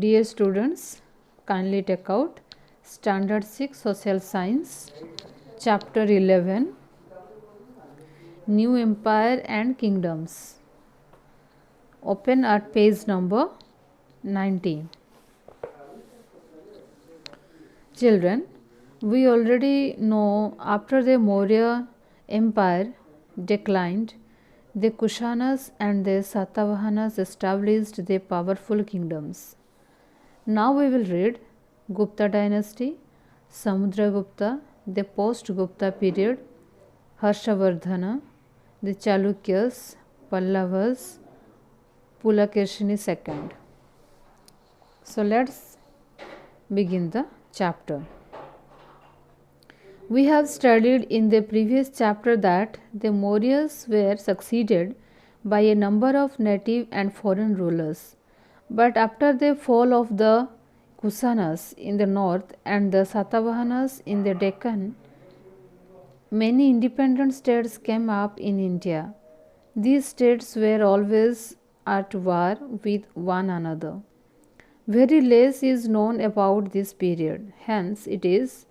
Dear students, kindly take out Standard 6 Social Science, Chapter 11, New Empire and Kingdoms. Open at page number 19. Children, we already know after the Maurya Empire declined, the Kushanas and the Satavahanas established the powerful kingdoms. Now we will read Gupta dynasty, Samudragupta, the post-Gupta period, Harshavardhana, the Chalukyas, Pallavas, Pulakeshini II. So let's begin the chapter. We have studied in the previous chapter that the Mauryas were succeeded by a number of native and foreign rulers. But after the fall of the Kusanas in the north and the Satavahanas in the Deccan, many independent states came up in India. These states were always at war with one another. Very less is known about this period, hence, it is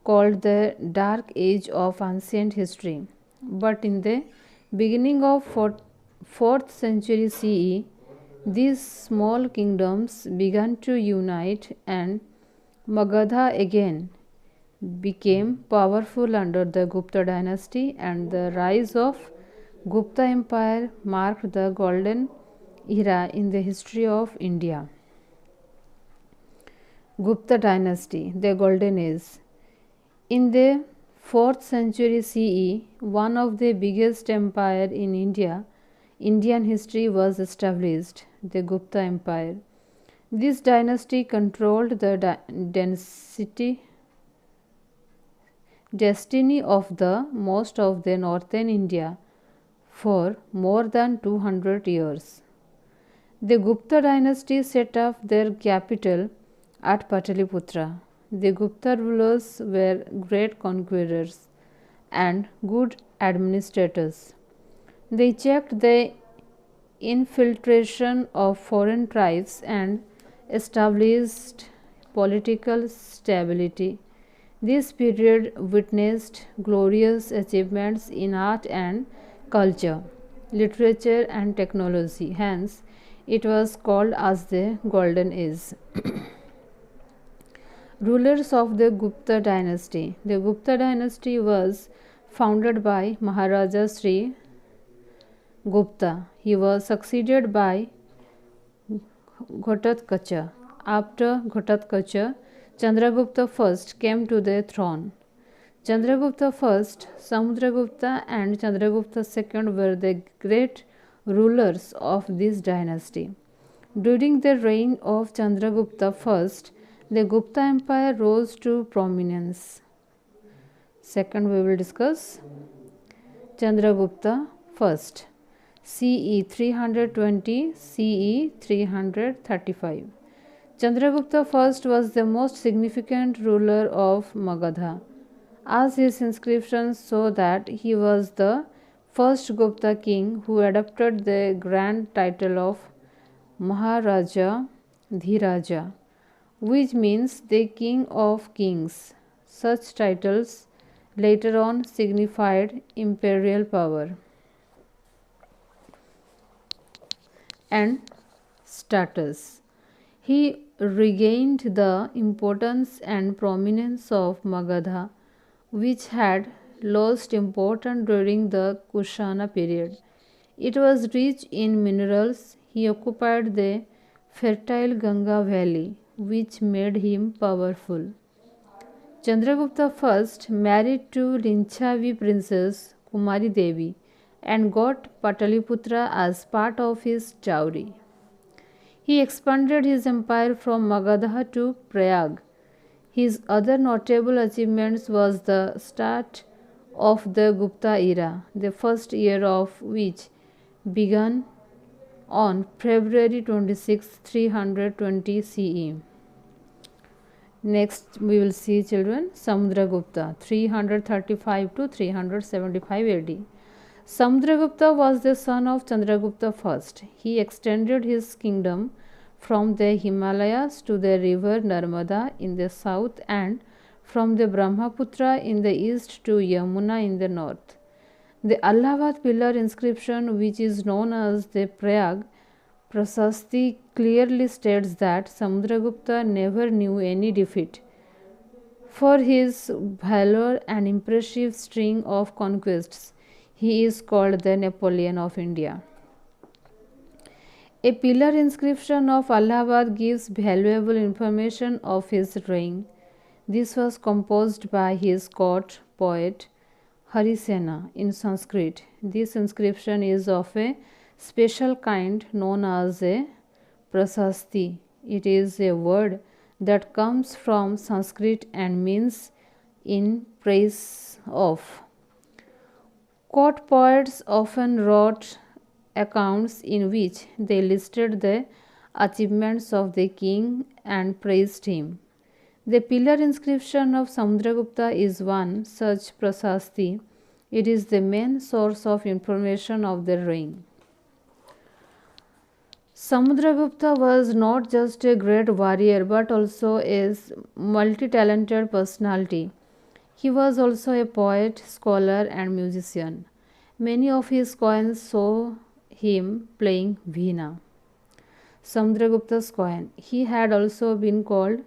called the Dark Age of ancient history. But in the beginning of 4th century CE, these small kingdoms began to unite and Magadha again became powerful under the Gupta dynasty, and the rise of Gupta Empire marked the golden era in the history of India. Gupta dynasty, the golden age. In the 4th century CE, one of the biggest empire in Indian history was established, the Gupta Empire. This dynasty controlled the destiny of the most of the northern India for more than 200 years. The Gupta dynasty set up their capital at Pataliputra. The Gupta rulers were great conquerors and good administrators. They checked the infiltration of foreign tribes and established political stability. This period witnessed glorious achievements in art and culture, literature and technology. Hence, it was called as the Golden Age. Rulers of the Gupta dynasty. The Gupta dynasty was founded by Maharaja Sri Gupta. He was succeeded by Ghotatkacha. After Ghotatkacha, Chandragupta I came to the throne. Chandragupta I, Samudragupta and Chandragupta II were the great rulers of this dynasty. During the reign of Chandragupta I, the Gupta Empire rose to prominence. Second, we will discuss Chandragupta I, CE 320, CE 335. Chandragupta I was the most significant ruler of Magadha, as his inscriptions show that he was the first Gupta king who adopted the grand title of Maharaja Dhiraja, which means the king of kings. Such titles later on signified imperial power. And status. He regained the importance and prominence of Magadha, which had lost importance during the Kushana period. It was rich in minerals. He occupied the fertile Ganga valley, which made him powerful. Chandragupta I married to Linchavi princess Kumari Devi and got Pataliputra as part of his dowry. He expanded his empire from Magadha to Prayag. His other notable achievements was the start of the Gupta era, the first year of which began on February 26, 320 CE. Next, we will see, children, Samudragupta 335 to 375 AD. Samudragupta was the son of Chandragupta I. He extended his kingdom from the Himalayas to the river Narmada in the south and from the Brahmaputra in the east to Yamuna in the north. The Allahabad pillar inscription, which is known as the Prayag Prasasti, clearly states that Samudragupta never knew any defeat. For his valor and impressive string of conquests, he is called the Napoleon of India. A pillar inscription of Allahabad gives valuable information of his reign. This was composed by his court poet Harisena in Sanskrit. This inscription is of a special kind known as a prasasti. It is a word that comes from Sanskrit and means in praise of. Court poets often wrote accounts in which they listed the achievements of the king and praised him. The pillar inscription of Samudragupta is one such prasasti. It is the main source of information of the reign. Samudragupta was not just a great warrior but also a multi-talented personality. He was also a poet, scholar and musician. Many of his coins show him playing veena. Samudragupta's coin. He had also been called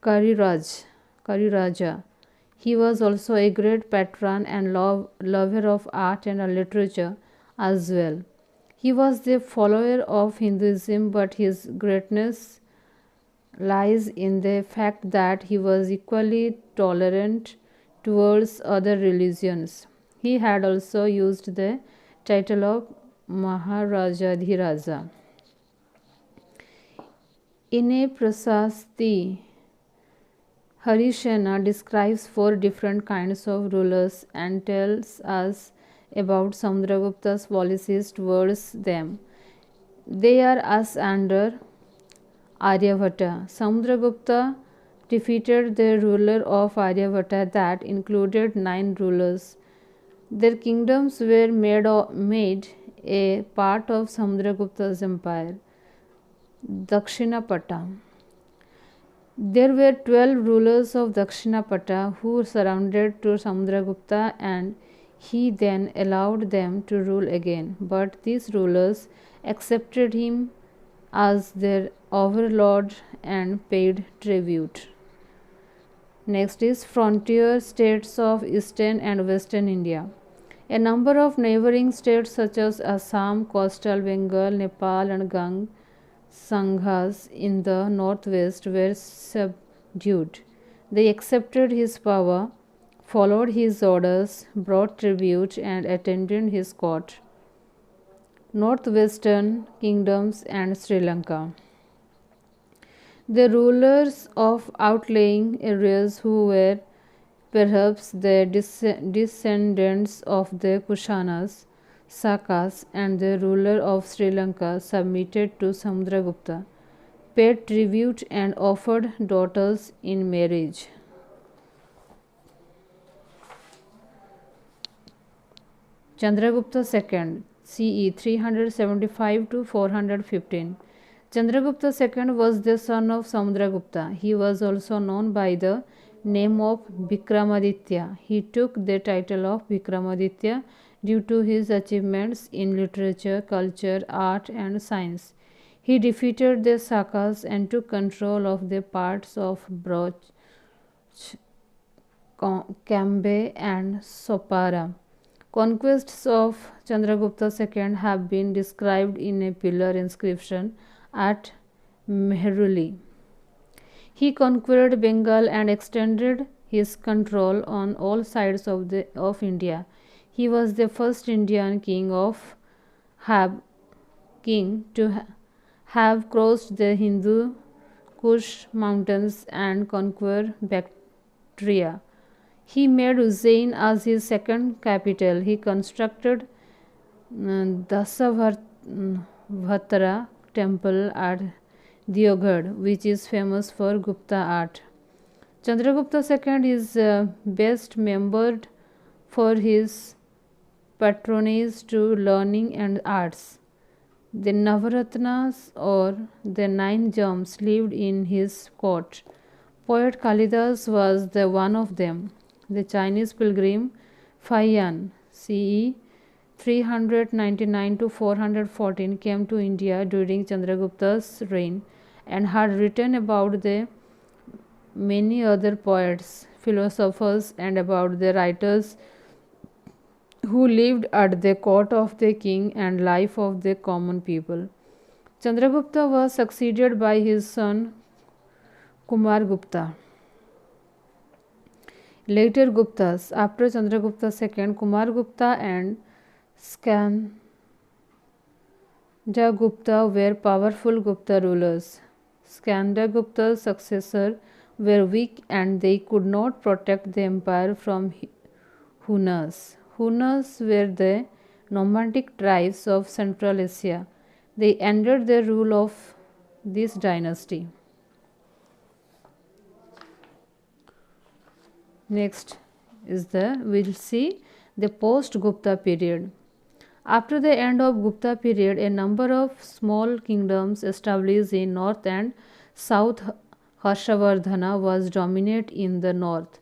Kariraja. He was also a great patron and lover of art and literature as well. He was the follower of Hinduism, but his greatness lies in the fact that he was equally tolerant towards other religions. He had also used the title of Maharajadhiraja. In a prasasti, Harisena describes 4 different kinds of rulers and tells us about Samudragupta's policies towards them. They are as under Aryabhata. Samudragupta defeated the ruler of Aryabhata that included 9 rulers. Their kingdoms were made a part of Samudragupta's empire. Dakshinapata. There were 12 rulers of Dakshinapata who surrounded to Samudragupta and he then allowed them to rule again. But these rulers accepted him as their overlord and paid tribute. Next is frontier states of eastern and western India. A number of neighboring states such as Assam, coastal Bengal, Nepal and Gang Sanghas in the northwest were subdued. They accepted his power, followed his orders, brought tribute and attended his court. Northwestern kingdoms and Sri Lanka. The rulers of outlying areas who were perhaps the descendants of the Kushanas, Sakas and the ruler of Sri Lanka submitted to Samudragupta, paid tribute and offered daughters in marriage. Chandragupta II, CE 375 to 415. Chandragupta II was the son of Samudragupta. He was also known by the name of Vikramaditya. He took the title of Vikramaditya due to his achievements in literature, culture, art and science. He defeated the Sakas and took control of the parts of Broch, Cambay and Sopara. Conquests of Chandragupta II have been described in a pillar inscription at Mehruli. He conquered Bengal and extended his control on all sides of India. He was the first Indian king to have crossed the Hindu Kush mountains and conquer Bactria. He made Ujjain as his second capital. He constructed Dasabhatra temple at Deoghar, which is famous for Gupta art. Chandragupta II is best remembered for his patronage to learning and arts. The Navaratnas or the nine gems lived in his court. Poet Kalidas was the one of them. The Chinese pilgrim Faiyan CE 399 to 414 came to India during Chandragupta's reign and had written about the many other poets, philosophers, and about the writers who lived at the court of the king and life of the common people. Chandragupta was succeeded by his son Kumar Gupta. Later Guptas, after Chandragupta II, Kumar Gupta and Skanda Gupta were powerful Gupta rulers. Skanda Gupta's successors were weak and they could not protect the empire from Hunas. Hunas were the nomadic tribes of Central Asia. They ended the rule of this dynasty. Next we'll see the post Gupta period. After the end of Gupta period, a number of small kingdoms established in north and south. Harshavardhana was dominant in the north.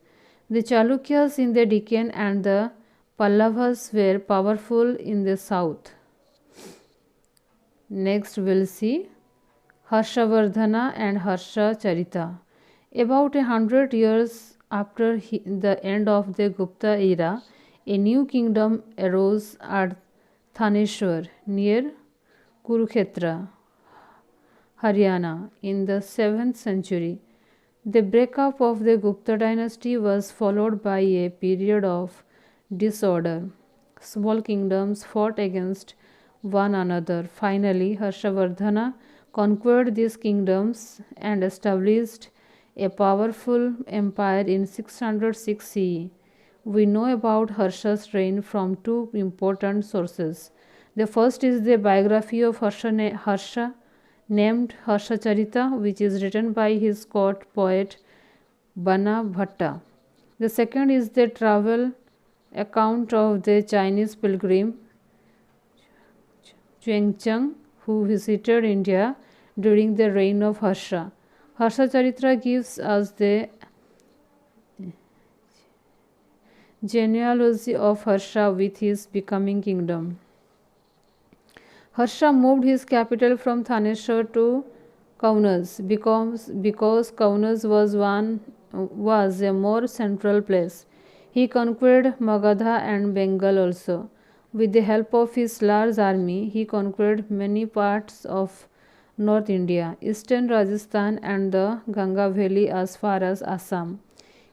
The Chalukyas in the Deccan and the Pallavas were powerful in the south. Next we'll see Harshavardhana and Harsha-Charita. About 100 years after the end of the Gupta era, a new kingdom arose at Thaneshwar near Kurukshetra, Haryana in the 7th century. The breakup of the Gupta dynasty was followed by a period of disorder. Small kingdoms fought against one another. Finally, Harshavardhana conquered these kingdoms and established a powerful empire in 606 CE. We know about Harsha's reign from two important sources. The first is the biography of Harsha named Harsha-Charita, which is written by his court poet Banabhatta. The second is the travel account of the Chinese pilgrim Xuanzang, who visited India during the reign of Harsha. Harsha-Charitra gives us the genealogy of Harsha with his becoming kingdom. Harsha moved his capital from Thaneshwar to Kaunas because Kaunas was a more central place. He conquered Magadha and Bengal also. With the help of his large army, he conquered many parts of North India, eastern Rajasthan and the Ganga Valley as far as Assam.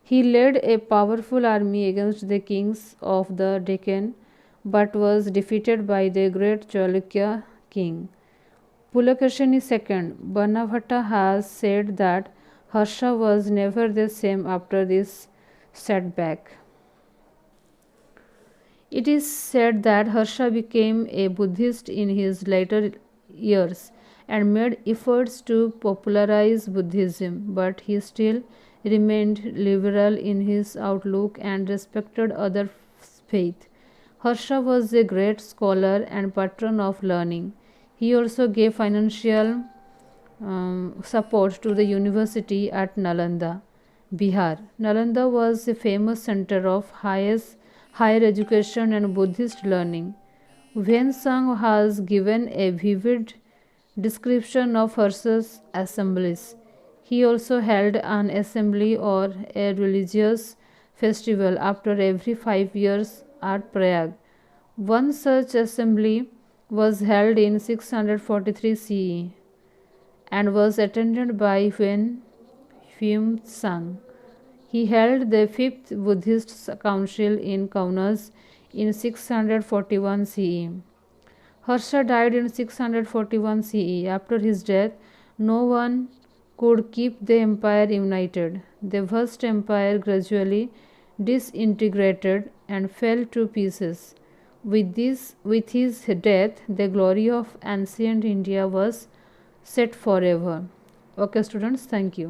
He led a powerful army against the kings of the Deccan but was defeated by the great Chalukya king. Pulakarshini II, Banabhatta has said that Harsha was never the same after this setback. It is said that Harsha became a Buddhist in his later years and made efforts to popularize Buddhism, but he still remained liberal in his outlook and respected other faiths. Harsha was a great scholar and patron of learning. He also gave financial support to the university at Nalanda, Bihar. Nalanda was a famous center of higher education and Buddhist learning. Xuanzang has given a vivid description of Harsha's assemblies. He also held an assembly or a religious festival after every 5 years at Prayag. One such assembly was held in 643 CE and was attended by Xuanzang. He held the 5th Buddhist council in Kaunas in 641 CE. Harsha died in 641 CE. After his death, no one could keep the empire united. The vast empire gradually disintegrated and fell to pieces. With his death, the glory of ancient India was set forever. Okay, students, thank you.